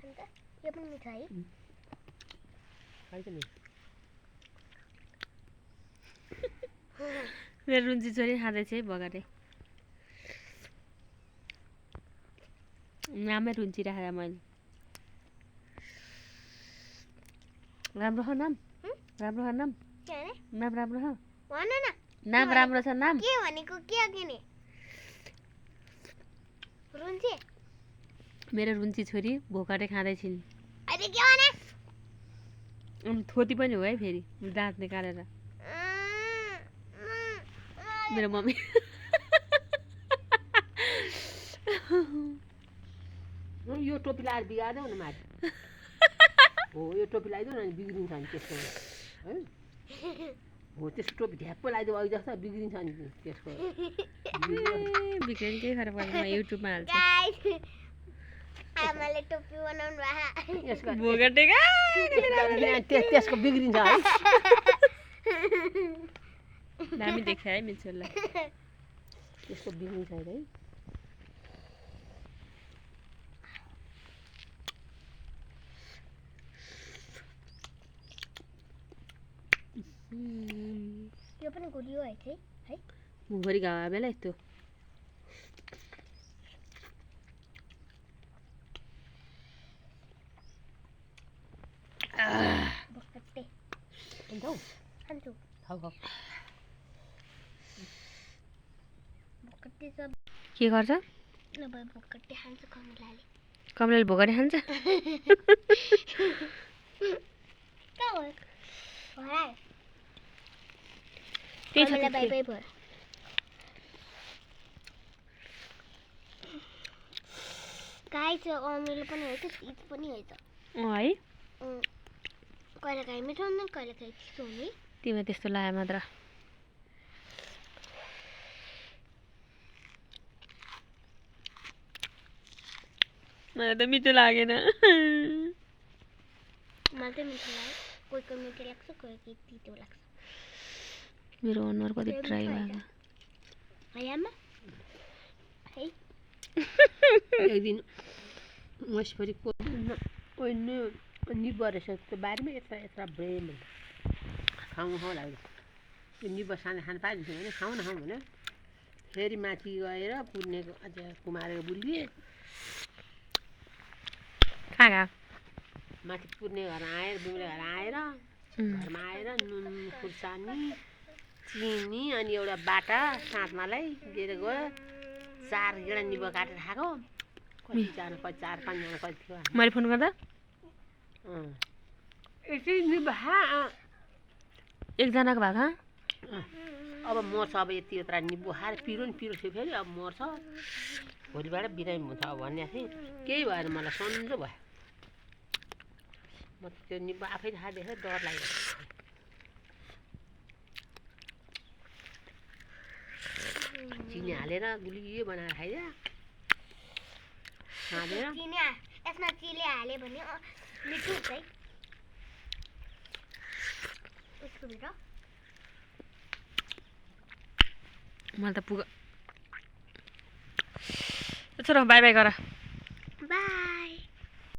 यो पनि मिठो है खाइछ नि मेरो रुन्ची छोरी खाँदैछ है बगारे नामै रुन्ची राखेर मैले राम्रो छ नाम राम्रो छ नाम के अरे नाम राम्रो छ भन न नाम राम्रो छ नाम के भनेको के अघि नि रुन्ची मेरो रुन्ची छोरी भोकाटे खाँदैछिन् अहिले के भने अनि थोती पनि हो है फेरि दाँत निकालेर मेरो मम्मी यो टोपी लाएर बिगार्दैन न माथि हो यो टोपी लगाइदेऊ न बिग्रिन्छ नि त्यसको है हो त्यस्तो टोपी ढ्याप्प लगाइदेऊ अघि जस्तो बिग्रिन्छ नि त्यसको बिग्रिन्छ केही फरक पर्दैन युट्युबमा हाल्छु गाइस आमाले टोपी बनाउनु यसको भोकाटेका त्यसको बिग्रिन्छ है दामी देख्छ है मेरो छोरीलाई त्यसको बिग्रिन्छ है यो पनि गुलियो है है मुखभरि घाउ बेला यस्तो बकट्टे खान्छौ खान्छु खाऊ खाऊ बकट्टे सब के गर्छ नभए बकट्टे खान्छु कमलाले कमलाले भोकाटे खान्छ कहाँ हो भराए त्यही छ कमला त बाई बाई भर गाई चाहिँ अमिलो पनि होइन तिज पनि होइन है कहिले काहीँ मिठो हुँदैन कहिले काहीँ चिसो हुने तिमीलाई त्यस्तो लाग्यो मात्र मलाई त मिठो लागेन मलाई चाहिँ मिठो लाग्यो कोही कोही मिठो लाग्छ कोही कोही तितो लाग्छ मेरो अनुहार कति ड्राई भएको है आमा है एक दिन मसिपरि निब्बा रहेछ त्यो बारीमा यत्रा यत्रा ब्रेम खाउँ खाउँ लाग्यो त्यो निब्बा सानो खानु पाएको थियो भने खाउँ न खाउँ भन्यो फेरि माथि गएर पुर्नेको अझ कुमारेको बुलिए कहाँ गयो माथि पुर्ने घर आएर बुम्रे घर आएर घरमा आएर नुन खुर्सानी चिनी अनि एउटा बाटा साँझमालाई लिएर गयो 4 गेडा निब्बा काटेर खाएको कतिजना कति 4-5 जना कति थियो मैले फोन गर्दा यसै निब्बा एकजनाको भएको अब मर्छ अब यति यत्रा निब्बु खाएर पिरो नि पिरो थियो फेरि अब मर्छ भोलिबाट बिरामी हुन्छ अब भन्ने थिएँ केही भएन मलाई सन्चो भयो म त्यो निब्बु आफै खाँदैछ डर लाग्यो चिनी हालेर गुलियो बनाएर खाइदियो खाँदेर चिनी यसमा चिली हाल्यो भने मिठो हुन्छ है यसको भित्र मलाई त पुग छोरा बाई बाई गर